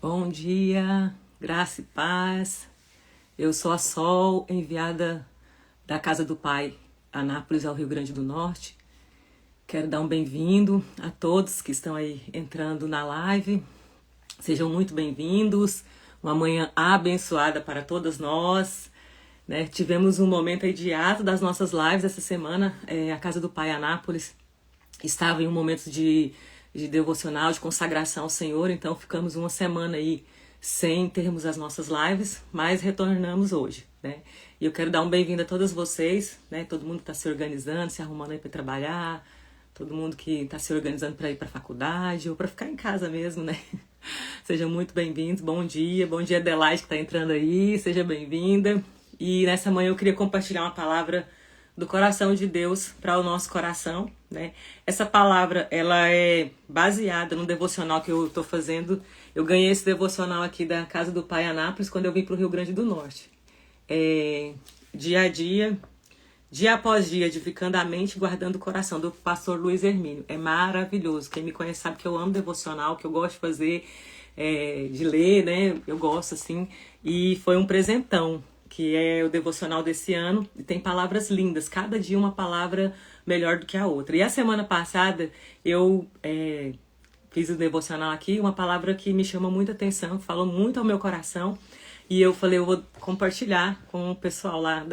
Bom dia, graça e paz. Eu sou a Sol, enviada da Casa do Pai, Anápolis, ao Rio Grande do Norte. Quero dar um bem-vindo a todos que estão aí entrando na live. Sejam muito bem-vindos. Uma manhã abençoada para todas nós. Tivemos um momento aí de ato das nossas lives essa semana. A Casa do Pai, Anápolis, estava em um momento de devocional, de consagração ao Senhor, então ficamos uma semana aí sem termos as nossas lives, mas retornamos hoje, E eu quero dar um bem-vindo a todas vocês, Todo mundo que está se organizando, se arrumando aí para trabalhar, todo mundo que está se organizando para ir para a faculdade ou para ficar em casa mesmo, Sejam muito bem-vindos, bom dia Adelaide que está entrando aí, seja bem-vinda. E nessa manhã eu queria compartilhar uma palavra do coração de Deus para o nosso coração, Essa palavra, ela é baseada no devocional que eu estou fazendo. Eu ganhei esse devocional aqui da Casa do Pai Anápolis quando eu vim para o Rio Grande do Norte. Dia a dia, dia após dia, edificando a mente, guardando o coração, do pastor Luiz Hermínio. É maravilhoso. Quem me conhece sabe que eu amo devocional, que eu gosto de fazer, de ler, Eu gosto, assim. E foi um presentão, que é o devocional desse ano, e tem palavras lindas, cada dia uma palavra melhor do que a outra. E a semana passada eu fiz o devocional aqui, uma palavra que me chama muita atenção, falou muito ao meu coração, e eu falei, eu vou compartilhar com o pessoal lá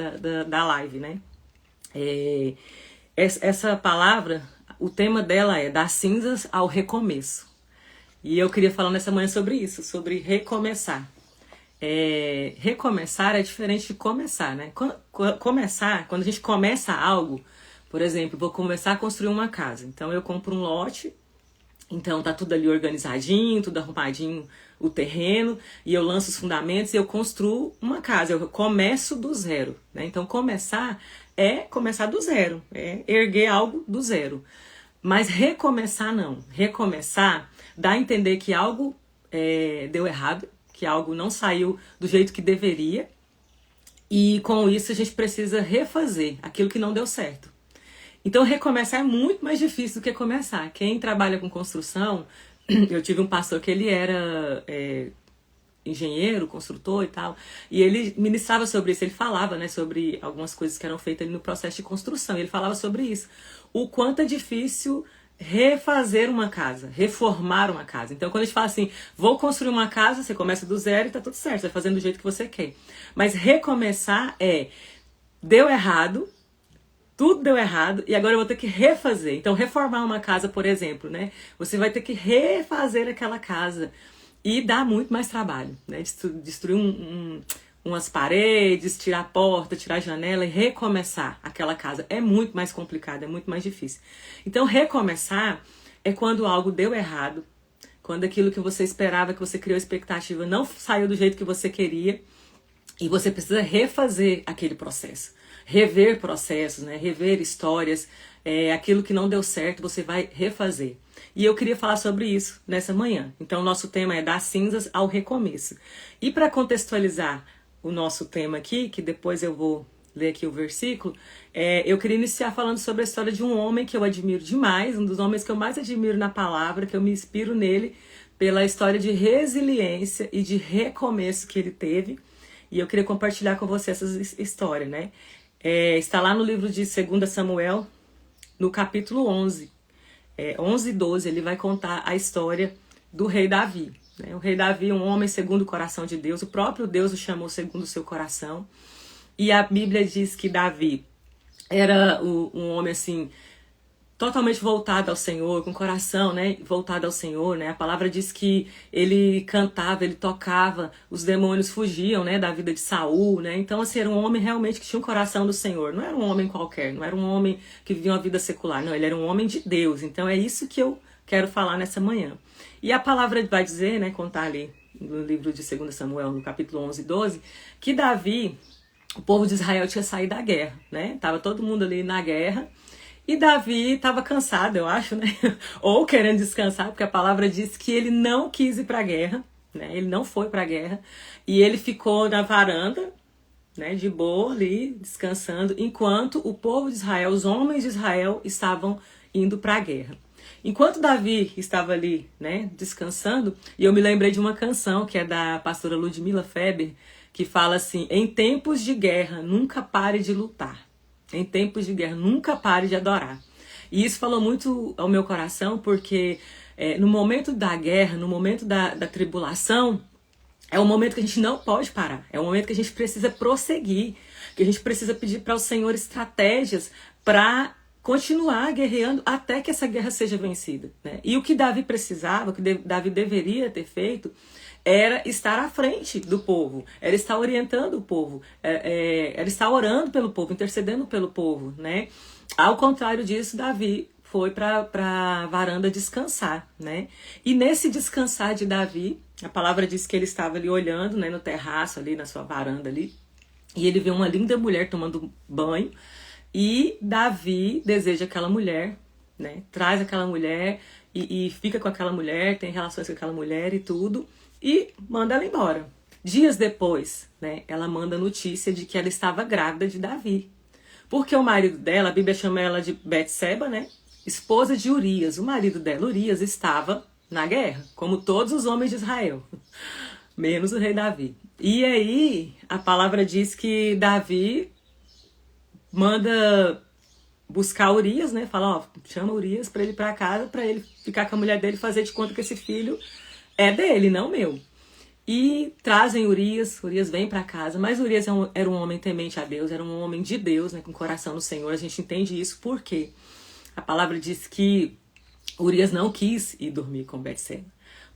da live, Essa palavra, o tema dela é das cinzas ao recomeço. E eu queria falar nessa manhã sobre isso, sobre recomeçar. Recomeçar é diferente de começar, Começar, quando a gente começa algo, por exemplo, vou começar a construir uma casa. Então eu compro um lote, então tá tudo ali organizadinho, tudo arrumadinho, o terreno, e eu lanço os fundamentos e eu construo uma casa, eu começo do zero, Então começar é começar do zero, é erguer algo do zero. Mas recomeçar não. Recomeçar dá a entender que algo deu errado, que algo não saiu do jeito que deveria, e com isso a gente precisa refazer aquilo que não deu certo. Então recomeçar é muito mais difícil do que começar. Quem trabalha com construção, eu tive um pastor que ele era engenheiro, construtor e tal, e ele ministrava sobre isso, ele falava sobre algumas coisas que eram feitas ali no processo de construção, ele falava sobre isso, o quanto é difícil refazer uma casa, reformar uma casa. Então quando a gente fala assim, vou construir uma casa, você começa do zero e tá tudo certo, você vai fazendo do jeito que você quer. Mas recomeçar deu errado, tudo deu errado e agora eu vou ter que refazer. Então reformar uma casa, por exemplo, Você vai ter que refazer aquela casa e dá muito mais trabalho, Destruir umas paredes, tirar a porta, tirar a janela e recomeçar aquela casa. É muito mais complicado, é muito mais difícil. Então, recomeçar é quando algo deu errado, quando aquilo que você esperava, que você criou expectativa, não saiu do jeito que você queria e você precisa refazer aquele processo. Rever processos, rever histórias, aquilo que não deu certo, você vai refazer. E eu queria falar sobre isso nessa manhã. Então, o nosso tema é das cinzas ao recomeço. E para contextualizar o nosso tema aqui, que depois eu vou ler aqui o versículo, eu queria iniciar falando sobre a história de um homem que eu admiro demais, um dos homens que eu mais admiro na palavra, que eu me inspiro nele, pela história de resiliência e de recomeço que ele teve. E eu queria compartilhar com você essa história, está lá no livro de 2 Samuel, no capítulo 11. 11 e 12, ele vai contar a história do rei Davi. O rei Davi, um homem segundo o coração de Deus, o próprio Deus o chamou segundo o seu coração. E a Bíblia diz que Davi era um homem assim, totalmente voltado ao Senhor, com o coração voltado ao Senhor. A palavra diz que ele cantava, ele tocava, os demônios fugiam da vida de Saul. Então assim, era um homem realmente que tinha um coração do Senhor. Não era um homem qualquer, não era um homem que vivia uma vida secular, não, ele era um homem de Deus. Então é isso que eu quero falar nessa manhã. E a palavra vai dizer, contar ali no livro de 2 Samuel, no capítulo 11 e 12, que Davi, o povo de Israel tinha saído da guerra, Tava todo mundo ali na guerra, e Davi estava cansado, eu acho, Ou querendo descansar, porque a palavra diz que ele não quis ir para a guerra, Ele não foi para a guerra, e ele ficou na varanda, de boa ali, descansando, enquanto o povo de Israel, os homens de Israel, estavam indo para a guerra. Enquanto Davi estava ali, né, descansando, e eu me lembrei de uma canção que é da pastora Ludmila Feber, que fala assim: em tempos de guerra, nunca pare de lutar. Em tempos de guerra, nunca pare de adorar. E isso falou muito ao meu coração, porque no momento da guerra, no momento da tribulação, é um momento que a gente não pode parar. É um momento que a gente precisa prosseguir, que a gente precisa pedir para o Senhor estratégias para continuar guerreando até que essa guerra seja vencida, né? E o que Davi precisava, o que Davi deveria ter feito, era estar à frente do povo, era estar orientando o povo, era estar orando pelo povo, intercedendo pelo povo, né? Ao contrário disso, Davi foi para a varanda descansar, né? E nesse descansar de Davi, a palavra diz que ele estava ali olhando, né, no terraço ali, na sua varanda ali, e ele vê uma linda mulher tomando banho, e Davi deseja aquela mulher, né? Traz aquela mulher e fica com aquela mulher, tem relações com aquela mulher e tudo, e manda ela embora. Dias depois, né, ela manda notícia de que ela estava grávida de Davi. Porque o marido dela, a Bíblia chama ela de Betseba, né? Esposa de Urias. O marido dela, Urias, estava na guerra, como todos os homens de Israel, menos o rei Davi. E aí, a palavra diz que Davi manda buscar Urias, né? Fala, ó, chama Urias para ele ir para casa, para ele ficar com a mulher dele e fazer de conta que esse filho é dele, não meu. E trazem Urias vem para casa, mas Urias era um homem temente a Deus, era um homem de Deus, né, com o coração no Senhor. A gente entende isso porque a palavra diz que Urias não quis ir dormir com Betseba.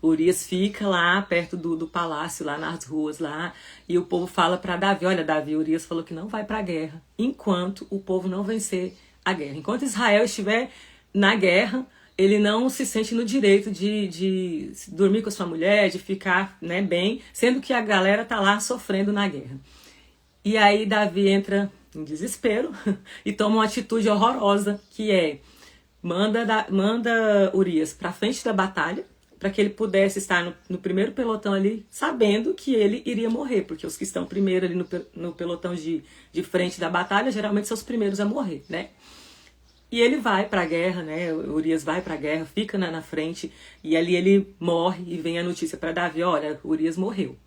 Urias fica lá perto do palácio, lá nas ruas, lá, e o povo fala para Davi, olha Davi, Urias falou que não vai para a guerra, enquanto o povo não vencer a guerra. Enquanto Israel estiver na guerra, ele não se sente no direito de dormir com a sua mulher, de ficar, né, bem, sendo que a galera tá lá sofrendo na guerra. E aí Davi entra em desespero e toma uma atitude horrorosa, que é manda Urias para frente da batalha, para que ele pudesse estar no primeiro pelotão ali, sabendo que ele iria morrer, porque os que estão primeiro ali no pelotão de frente da batalha, geralmente são os primeiros a morrer, né? E ele vai para a guerra, né? Urias vai para a guerra, fica na frente, e ali ele morre, e vem a notícia para Davi, olha, Urias morreu.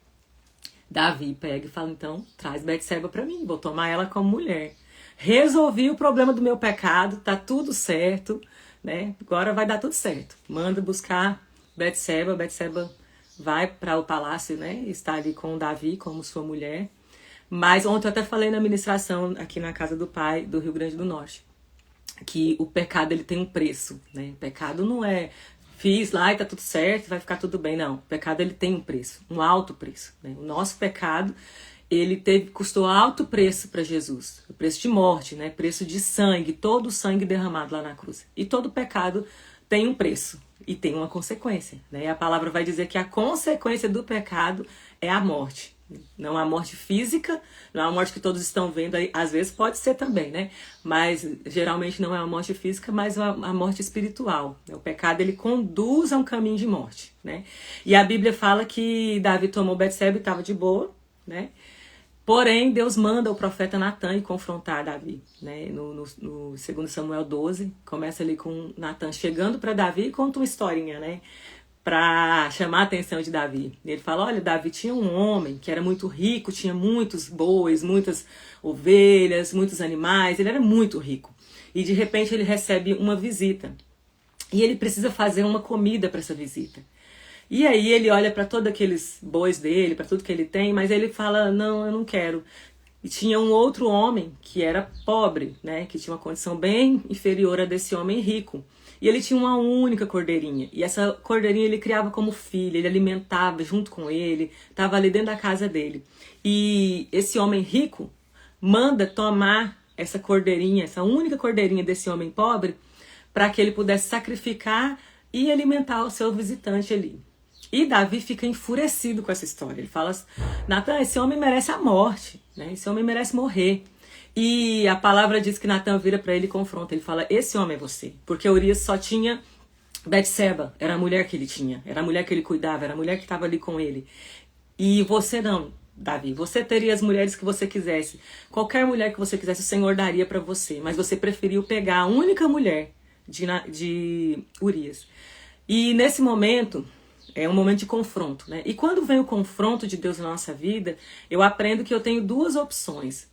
Davi pega e fala, então, traz Betseba para mim, vou tomar ela como mulher. Resolvi o problema do meu pecado, tá tudo certo, né? Agora vai dar tudo certo. Manda buscar Betseba vai para o palácio, né? Está ali com Davi como sua mulher. Mas ontem eu até falei na ministração aqui na casa do pai do Rio Grande do Norte, que o pecado ele tem um preço, né? O pecado não é fiz lá e tá tudo certo, vai ficar tudo bem, não. O pecado ele tem um preço, um alto preço, né? O nosso pecado ele custou alto preço para Jesus, o preço de morte, né? Preço de sangue, todo o sangue derramado lá na cruz. E todo pecado tem um preço e tem uma consequência, né? E a palavra vai dizer que a consequência do pecado é a morte. Não a morte física, não é a morte que todos estão vendo aí, às vezes pode ser também, né? Mas geralmente não é a morte física, mas a morte espiritual. O pecado ele conduz a um caminho de morte, né? E a Bíblia fala que Davi tomou Betseba e estava de boa, né? Porém, Deus manda o profeta Natan ir confrontar Davi, né? No 2 Samuel 12, começa ali com Natan chegando para Davi e conta uma historinha, né? Para chamar a atenção de Davi. Ele fala, olha, Davi tinha um homem que era muito rico, tinha muitos bois, muitas ovelhas, muitos animais, ele era muito rico. E de repente ele recebe uma visita. E ele precisa fazer uma comida para essa visita. E aí ele olha para todos aqueles bois dele, para tudo que ele tem, mas ele fala, não, eu não quero. E tinha um outro homem que era pobre, né, que tinha uma condição bem inferior a desse homem rico. E ele tinha uma única cordeirinha. E essa cordeirinha ele criava como filha, ele alimentava junto com ele, estava ali dentro da casa dele. E esse homem rico manda tomar essa cordeirinha, essa única cordeirinha desse homem pobre, para que ele pudesse sacrificar e alimentar o seu visitante ali. E Davi fica enfurecido com essa história. Ele fala, Natan, esse homem merece a morte, né? Esse homem merece morrer. E a palavra diz que Natan vira para ele e confronta. Ele fala, esse homem é você. Porque Urias só tinha Betseba, era a mulher que ele tinha, era a mulher que ele cuidava, era a mulher que estava ali com ele. E você não, Davi, você teria as mulheres que você quisesse. Qualquer mulher que você quisesse, o Senhor daria para você. Mas você preferiu pegar a única mulher de Urias. E nesse momento, é um momento de confronto, né? E quando vem o confronto de Deus na nossa vida, eu aprendo que eu tenho duas opções.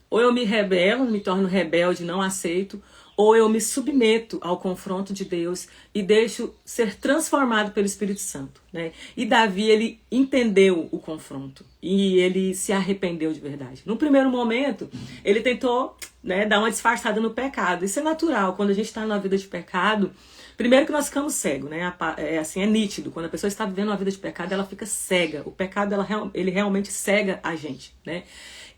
Ou eu me rebelo, me torno rebelde, não aceito, ou eu me submeto ao confronto de Deus e deixo ser transformado pelo Espírito Santo, né? E Davi, ele entendeu o confronto e ele se arrependeu de verdade. No primeiro momento, ele tentou, né, dar uma disfarçada no pecado. Isso é natural, quando a gente está numa vida de pecado. Primeiro que nós ficamos cegos, né? É nítido. Quando a pessoa está vivendo uma vida de pecado, ela fica cega. O pecado, ele realmente cega a gente, né?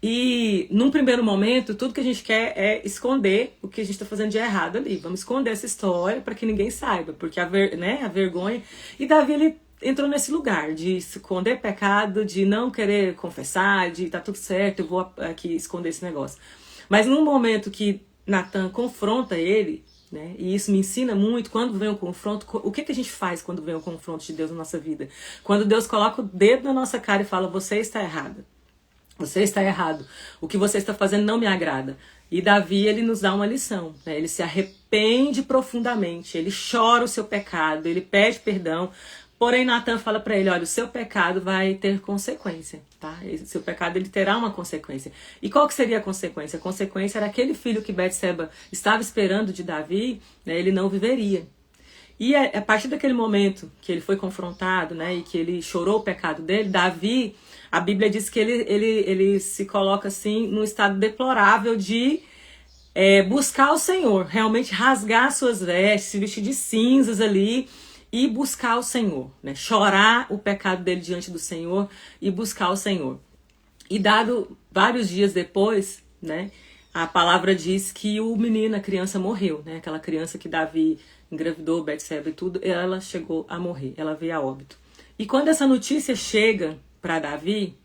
E num primeiro momento, tudo que a gente quer é esconder o que a gente está fazendo de errado ali. Vamos esconder essa história para que ninguém saiba, porque a vergonha. E Davi, ele entrou nesse lugar de esconder pecado, de não querer confessar, de tá tudo certo, eu vou aqui esconder esse negócio. Mas num momento que Natan confronta ele, né, e isso me ensina muito, quando vem um confronto, o que a gente faz quando vem um confronto de Deus na nossa vida? Quando Deus coloca o dedo na nossa cara e fala, você está errada. Você está errado. O que você está fazendo não me agrada. E Davi, ele nos dá uma lição, né? Ele se arrepende profundamente, ele chora o seu pecado, ele pede perdão. Porém, Natan fala para ele, olha, o seu pecado vai ter consequência, tá? O seu pecado, ele terá uma consequência. E qual que seria a consequência? A consequência era aquele filho que Betseba estava esperando de Davi, né? Ele não viveria. E a partir daquele momento que ele foi confrontado, né, e que ele chorou o pecado dele, Davi, a Bíblia diz que ele se coloca assim num estado deplorável de buscar o Senhor, realmente rasgar suas vestes, se vestir de cinzas ali e buscar o Senhor, né, chorar o pecado dele diante do Senhor e buscar o Senhor. E dado vários dias depois, né, a palavra diz que o menino, a criança morreu, né, aquela criança que Davi engravidou, Betseba e tudo, ela chegou a morrer, ela veio a óbito. E quando essa notícia chega para Davi,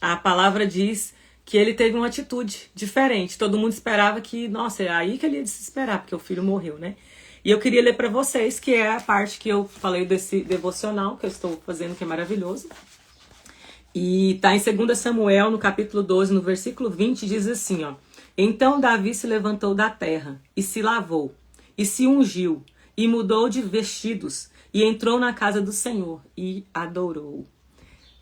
a palavra diz que ele teve uma atitude diferente. Todo mundo esperava que, nossa, é aí que ele ia desesperar, porque o filho morreu, né? E eu queria ler para vocês, que é a parte que eu falei desse devocional, que eu estou fazendo, que é maravilhoso. E tá em 2 Samuel, no capítulo 12, no versículo 20, diz assim, ó. Então Davi se levantou da terra, e se lavou, e se ungiu, e mudou de vestidos, e entrou na casa do Senhor, e adorou.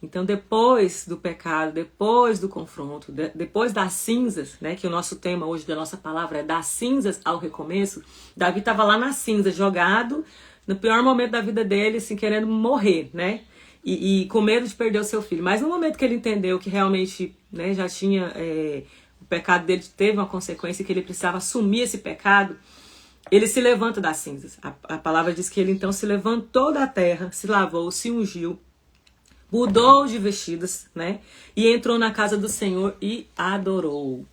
Então, depois do pecado, depois do confronto, depois das cinzas, né, que o nosso tema hoje da nossa palavra é das cinzas ao recomeço, Davi estava lá na cinza, jogado, no pior momento da vida dele, assim, querendo morrer, né, e com medo de perder o seu filho. Mas no momento que ele entendeu que realmente, né, já tinha, o pecado dele teve uma consequência, que ele precisava assumir esse pecado, ele se levanta das cinzas. A palavra diz que ele então se levantou da terra, se lavou, se ungiu, mudou de vestidos, né? E entrou na casa do Senhor e adorou.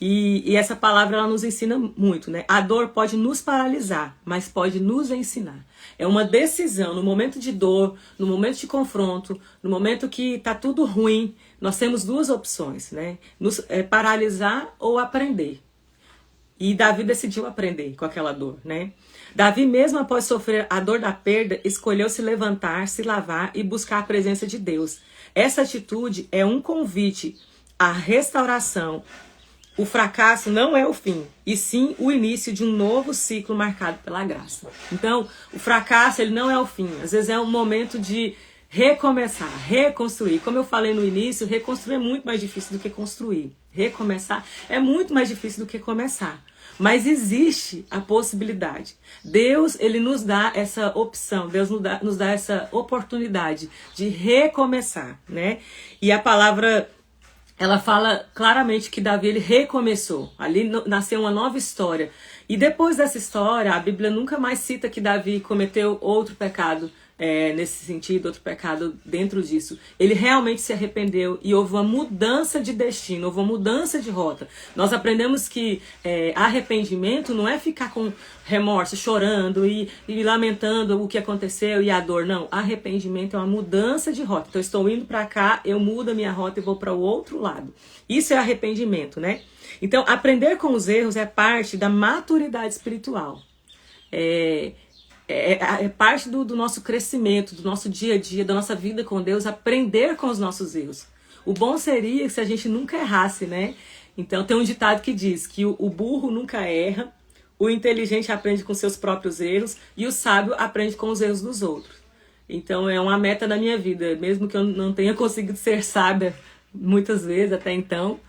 E essa palavra, ela nos ensina muito, né? A dor pode nos paralisar, mas pode nos ensinar. É uma decisão, no momento de dor, no momento de confronto, no momento que tá tudo ruim, nós temos duas opções, né? Paralisar ou aprender. E Davi decidiu aprender com aquela dor, né? Davi, mesmo após sofrer a dor da perda, escolheu se levantar, se lavar e buscar a presença de Deus. Essa atitude é um convite à restauração. O fracasso não é o fim, e sim o início de um novo ciclo marcado pela graça. Então, o fracasso, ele não é o fim. Às vezes é um momento de recomeçar, reconstruir. Como eu falei no início, reconstruir é muito mais difícil do que construir. Recomeçar é muito mais difícil do que começar. Mas existe a possibilidade. Deus, ele nos dá essa opção, Deus nos dá essa oportunidade de recomeçar, né? E a palavra, ela fala claramente que Davi, ele recomeçou. Ali nasceu uma nova história. E depois dessa história, a Bíblia nunca mais cita que Davi cometeu outro pecado, nesse sentido, outro pecado dentro disso. Ele realmente se arrependeu e houve uma mudança de destino, houve uma mudança de rota. Nós aprendemos que arrependimento não é ficar com remorso, chorando e lamentando o que aconteceu e a dor. Não, arrependimento é uma mudança de rota. Então, eu estou indo para cá, eu mudo a minha rota e vou para o outro lado. Isso é arrependimento, né? Então, aprender com os erros é parte da maturidade espiritual. É parte do nosso crescimento, do nosso dia a dia, da nossa vida com Deus, aprender com os nossos erros. O bom seria se a gente nunca errasse, né? Então tem um ditado que diz que o burro nunca erra, o inteligente aprende com seus próprios erros e o sábio aprende com os erros dos outros. Então é uma meta da minha vida, mesmo que eu não tenha conseguido ser sábia muitas vezes até então,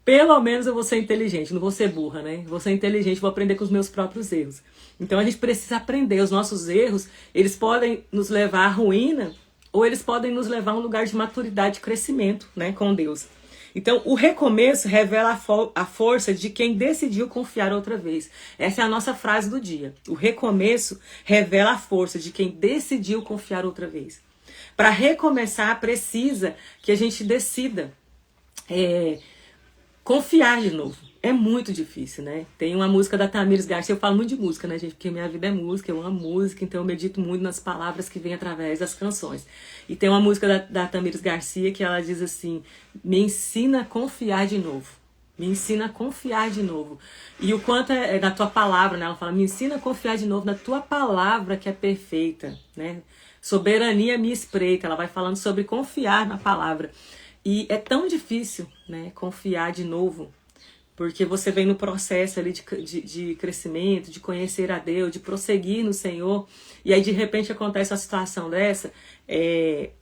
pelo menos eu vou ser inteligente, não vou ser burra, né? Vou ser inteligente, vou aprender com os meus próprios erros. Então a gente precisa aprender. Os nossos erros, eles podem nos levar à ruína ou eles podem nos levar a um lugar de maturidade e crescimento, né, com Deus. Então o recomeço revela a força de quem decidiu confiar outra vez. Essa é a nossa frase do dia. O recomeço revela a força de quem decidiu confiar outra vez. Para recomeçar, precisa que a gente decida confiar de novo. É muito difícil, né? Tem uma música da Tamires Garcia, eu falo muito de música, né, gente? Porque minha vida é música, eu amo música, então eu medito muito nas palavras que vêm através das canções. E tem uma música da Tamires Garcia que ela diz assim: me ensina a confiar de novo. Me ensina a confiar de novo. E o quanto é na tua palavra, né? Ela fala: me ensina a confiar de novo na tua palavra que é perfeita, né? Soberania me espreita. Ela vai falando sobre confiar na palavra. E é tão difícil, né, confiar de novo, porque você vem no processo ali de crescimento, de conhecer a Deus, de prosseguir no Senhor, e aí de repente acontece uma situação dessa.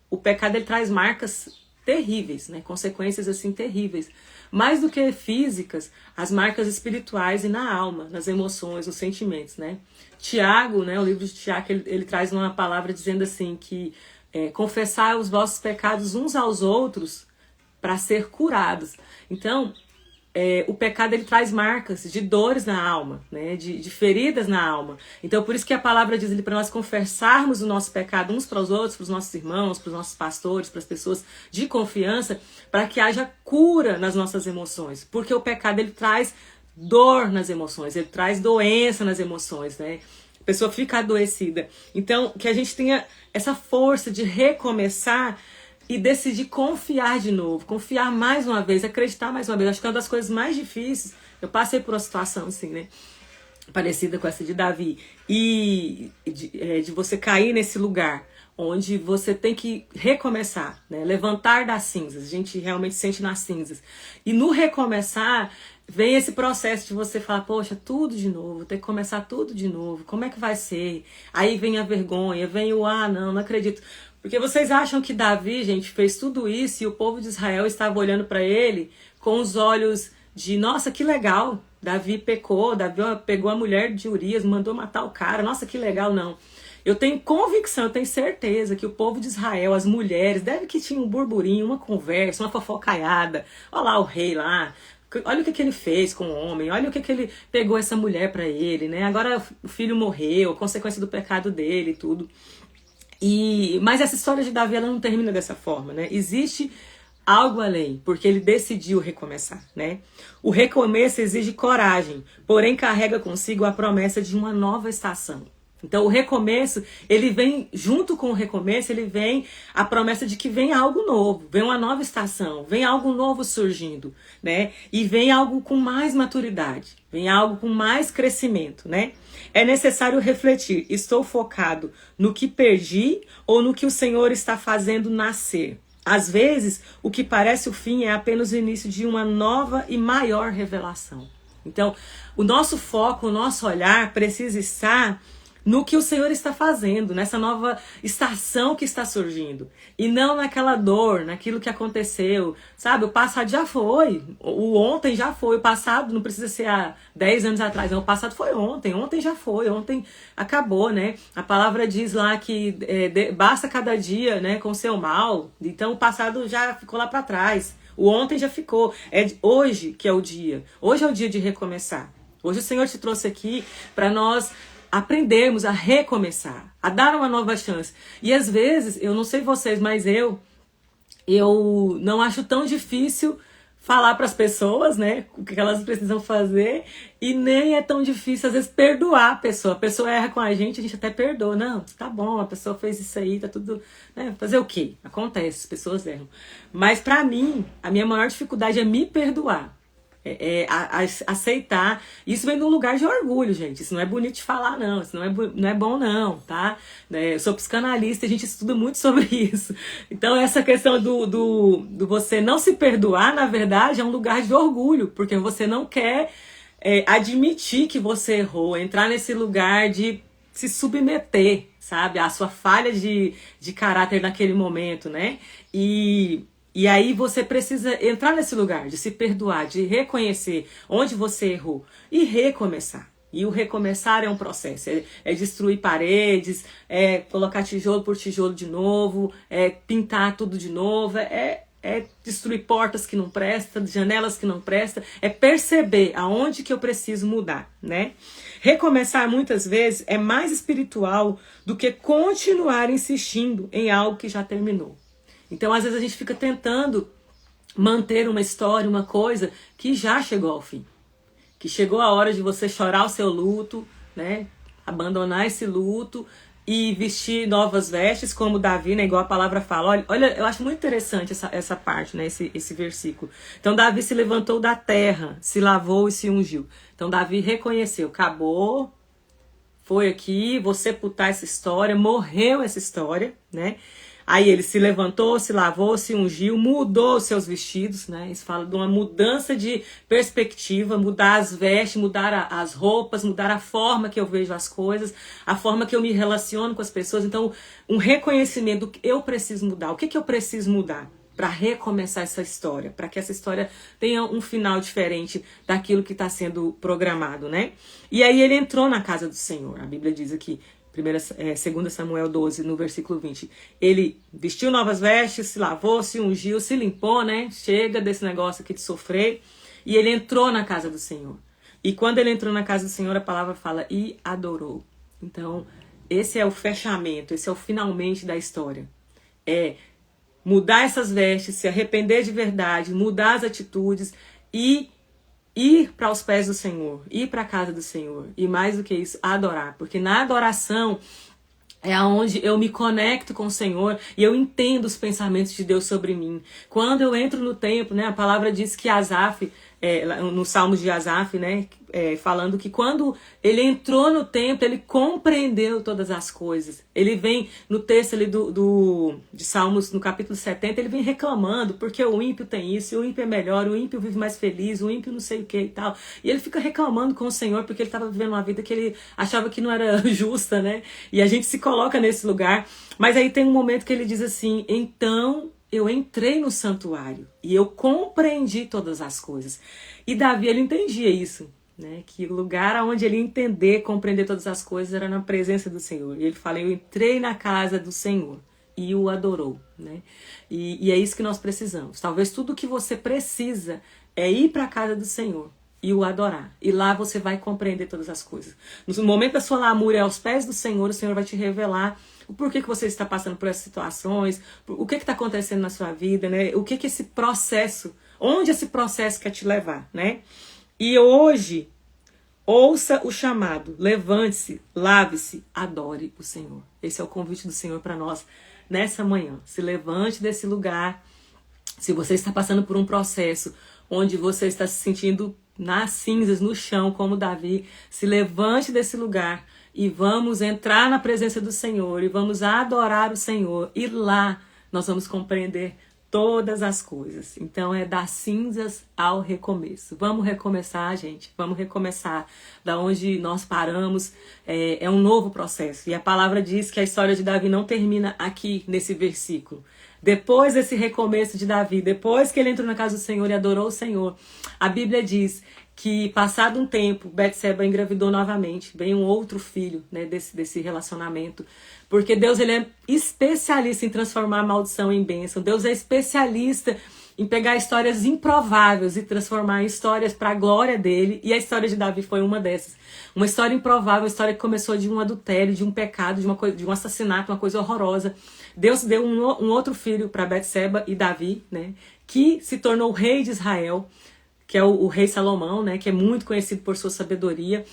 O pecado, ele traz marcas terríveis, né, consequências assim terríveis, mais do que físicas, as marcas espirituais e na alma, nas emoções, nos sentimentos, né. Tiago, né, o livro de Tiago, ele traz uma palavra dizendo assim que confessar os vossos pecados uns aos outros para ser curados. Então, o pecado, ele traz marcas de dores na alma, né? de feridas na alma. Então, por isso que a palavra diz ali para nós confessarmos o nosso pecado uns para os outros, para os nossos irmãos, para os nossos pastores, para as pessoas de confiança, para que haja cura nas nossas emoções. Porque o pecado, ele traz dor nas emoções, ele traz doença nas emoções, né? A pessoa fica adoecida. Então, que a gente tenha essa força de recomeçar e decidir confiar de novo, confiar mais uma vez, acreditar mais uma vez. Acho que é uma das coisas mais difíceis. Eu passei por uma situação assim, né, parecida com essa de Davi. E de você cair nesse lugar onde você tem que recomeçar, né, levantar das cinzas. A gente realmente sente nas cinzas. E no recomeçar, vem esse processo de você falar: poxa, tudo de novo, ter que começar tudo de novo, como é que vai ser? Aí vem a vergonha, vem o não acredito. Porque vocês acham que Davi, gente, fez tudo isso e o povo de Israel estava olhando para ele com os olhos de: nossa, que legal, Davi pecou, Davi pegou a mulher de Urias, mandou matar o cara, nossa, que legal. Não. Eu tenho convicção, eu tenho certeza que o povo de Israel, as mulheres, deve que tinha um burburinho, uma conversa, uma fofocaiada. Olha lá o rei lá, olha o que ele fez com o homem, olha o que ele pegou essa mulher para ele, né? Agora o filho morreu, consequência do pecado dele e tudo. Mas essa história de Davi, ela não termina dessa forma, né? Existe algo além, porque ele decidiu recomeçar, né? O recomeço exige coragem, porém carrega consigo a promessa de uma nova estação. Então o recomeço, ele vem, junto com o recomeço, ele vem a promessa de que vem algo novo, vem uma nova estação, vem algo novo surgindo, né? E vem algo com mais maturidade, vem algo com mais crescimento, né? É necessário refletir: estou focado no que perdi ou no que o Senhor está fazendo nascer? Às vezes, o que parece o fim é apenas o início de uma nova e maior revelação. Então, o nosso foco, o nosso olhar precisa estar no que o Senhor está fazendo, nessa nova estação que está surgindo. E não naquela dor, naquilo que aconteceu. Sabe, o passado já foi, o ontem já foi, o passado não precisa ser há 10 anos atrás, não, o passado foi ontem já foi, ontem acabou, né? A palavra diz lá que basta cada dia, né, com seu mal. Então o passado já ficou lá para trás, o ontem já ficou. É hoje que é o dia, hoje é o dia de recomeçar. Hoje o Senhor te trouxe aqui para nós aprendermos a recomeçar, a dar uma nova chance. E às vezes, eu não sei vocês, mas eu não acho tão difícil falar para as pessoas, né, o que elas precisam fazer, e nem é tão difícil às vezes perdoar a pessoa erra com a gente até perdoa. Não, tá bom, a pessoa fez isso aí, tá tudo, né, fazer o quê? Acontece, as pessoas erram. Mas para mim, a minha maior dificuldade é me perdoar. Aceitar. Isso vem de um lugar de orgulho, gente. Isso não é bonito de falar, não. Isso não é bom, não, tá? Eu sou psicanalista, a gente estuda muito sobre isso. Então, essa questão do você não se perdoar, na verdade, é um lugar de orgulho, porque você não quer admitir que você errou, entrar nesse lugar de se submeter, sabe, à sua falha de caráter naquele momento, né? E aí você precisa entrar nesse lugar de se perdoar, de reconhecer onde você errou e recomeçar. E o recomeçar é um processo, é destruir paredes, é colocar tijolo por tijolo de novo, é pintar tudo de novo, é destruir portas que não prestam, janelas que não prestam, é perceber aonde que eu preciso mudar, né? Recomeçar muitas vezes é mais espiritual do que continuar insistindo em algo que já terminou. Então, às vezes a gente fica tentando manter uma história, uma coisa que já chegou ao fim. Que chegou a hora de você chorar o seu luto, né? Abandonar esse luto e vestir novas vestes, como Davi, né? Igual a palavra fala. Olha, eu acho muito interessante essa parte, né? Esse versículo. Então, Davi se levantou da terra, se lavou e se ungiu. Então, Davi reconheceu, acabou, foi aqui, vou sepultar essa história, morreu essa história, né? Aí ele se levantou, se lavou, se ungiu, mudou os seus vestidos, né? Isso fala de uma mudança de perspectiva, mudar as vestes, mudar as roupas, mudar a forma que eu vejo as coisas, a forma que eu me relaciono com as pessoas. Então, um reconhecimento do que eu preciso mudar. O que eu preciso mudar para recomeçar essa história? Para que essa história tenha um final diferente daquilo que está sendo programado, né? E aí ele entrou na casa do Senhor. A Bíblia diz aqui, 2 Samuel 12, no versículo 20. Ele vestiu novas vestes, se lavou, se ungiu, se limpou, né? Chega desse negócio aqui de sofrer. E ele entrou na casa do Senhor. E quando ele entrou na casa do Senhor, a palavra fala, e adorou. Então, esse é o fechamento, esse é o finalmente da história. É mudar essas vestes, se arrepender de verdade, mudar as atitudes e ir para os pés do Senhor, ir para a casa do Senhor. E mais do que isso, adorar. Porque na adoração é onde eu me conecto com o Senhor e eu entendo os pensamentos de Deus sobre mim. Quando eu entro no templo, né, a palavra diz que Asaf, no Salmos de Asaf, né, falando que quando ele entrou no templo, ele compreendeu todas as coisas. Ele vem no texto ali de Salmos, no capítulo 70, ele vem reclamando, porque o ímpio tem isso, o ímpio é melhor, o ímpio vive mais feliz, o ímpio não sei o que e tal. E ele fica reclamando com o Senhor, porque ele estava vivendo uma vida que ele achava que não era justa, né? E a gente se coloca nesse lugar. Mas aí tem um momento que ele diz assim, então eu entrei no santuário e eu compreendi todas as coisas. E Davi, ele entendia isso, né? Que o lugar onde ele ia entender, compreender todas as coisas era na presença do Senhor. E ele fala, eu entrei na casa do Senhor e o adorou, né? E é isso que nós precisamos. Talvez tudo que você precisa é ir para a casa do Senhor e o adorar. E lá você vai compreender todas as coisas. No momento da sua lamúria aos pés do Senhor, o Senhor vai te revelar o porquê que você está passando por essas situações, o que está acontecendo na sua vida, né? O que esse processo, onde esse processo quer te levar, né? E hoje, ouça o chamado, levante-se, lave-se, adore o Senhor. Esse é o convite do Senhor para nós nessa manhã. Se levante desse lugar. Se você está passando por um processo onde você está se sentindo nas cinzas, no chão, como Davi, se levante desse lugar e vamos entrar na presença do Senhor e vamos adorar o Senhor. E lá nós vamos compreender todas as coisas. Então é das cinzas ao recomeço. Vamos recomeçar, gente. Vamos recomeçar da onde nós paramos. É um novo processo. E a palavra diz que a história de Davi não termina aqui nesse versículo. Depois desse recomeço de Davi, depois que ele entrou na casa do Senhor e adorou o Senhor, a Bíblia diz que passado um tempo, Betseba engravidou novamente, vem um outro filho, né, desse relacionamento. Porque Deus, ele é especialista em transformar a maldição em bênção. Deus é especialista em pegar histórias improváveis e transformar em histórias para a glória dele. E a história de Davi foi uma dessas. Uma história improvável, uma história que começou de um adultério, de um pecado, de um assassinato, uma coisa horrorosa. Deus deu um outro filho para Betseba e Davi, né, que se tornou rei de Israel, que é o rei Salomão, né, que é muito conhecido por sua sabedoria.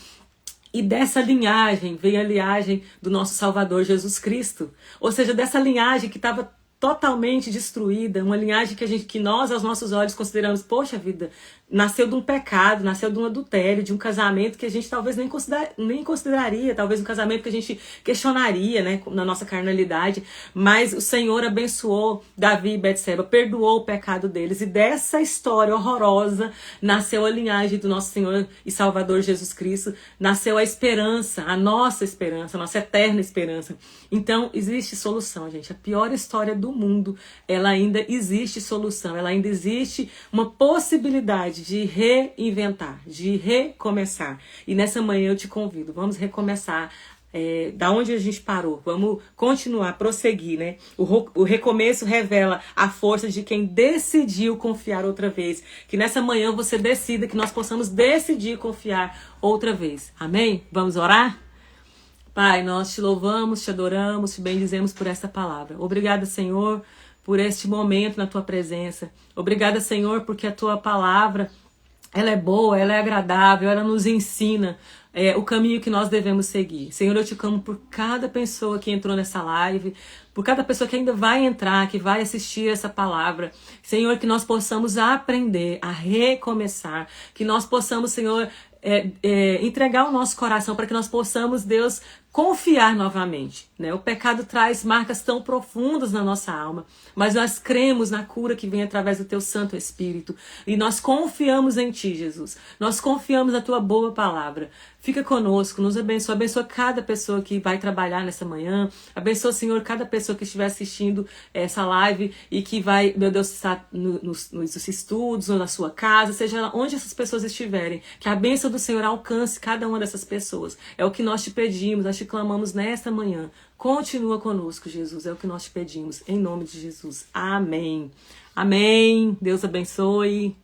E dessa linhagem veio a linhagem do nosso Salvador Jesus Cristo. Ou seja, dessa linhagem que estava totalmente destruída, uma linhagem que nós, aos nossos olhos, consideramos, poxa vida, nasceu de um pecado, nasceu de um adultério, de um casamento que a gente talvez nem consideraria, talvez um casamento que a gente questionaria, né, na nossa carnalidade, mas o Senhor abençoou Davi e Betseba, perdoou o pecado deles, e dessa história horrorosa nasceu a linhagem do nosso Senhor e Salvador Jesus Cristo, nasceu a esperança, a nossa eterna esperança. Então, existe solução, gente. A pior história do mundo, ela ainda existe solução, ela ainda existe uma possibilidade de reinventar, de recomeçar. E nessa manhã eu te convido, vamos recomeçar da onde a gente parou, vamos continuar, prosseguir, né? O recomeço revela a força de quem decidiu confiar outra vez. Que nessa manhã você decida, que nós possamos decidir confiar outra vez. Amém? Vamos orar? Pai, nós te louvamos, te adoramos, te bendizemos por essa palavra. Obrigada, Senhor, por este momento na tua presença. Obrigada, Senhor, porque a tua palavra, ela é boa, ela é agradável, ela nos ensina o caminho que nós devemos seguir. Senhor, eu te clamo por cada pessoa que entrou nessa live, por cada pessoa que ainda vai entrar, que vai assistir essa palavra. Senhor, que nós possamos aprender a recomeçar, que nós possamos, Senhor, entregar o nosso coração para que nós possamos, Deus, confiar novamente, né? O pecado traz marcas tão profundas na nossa alma, mas nós cremos na cura que vem através do teu Santo Espírito e nós confiamos em ti, Jesus. Nós confiamos na tua boa palavra. Fica conosco, nos abençoa, abençoa cada pessoa que vai trabalhar nessa manhã, abençoa, Senhor, cada pessoa que estiver assistindo essa live e que vai, meu Deus, estar nos estudos ou na sua casa, seja onde essas pessoas estiverem, que a bênção do Senhor alcance cada uma dessas pessoas. É o que nós te pedimos, nós te clamamos nesta manhã. Continua conosco, Jesus, é o que nós te pedimos, em nome de Jesus. Amém. Amém. Deus abençoe.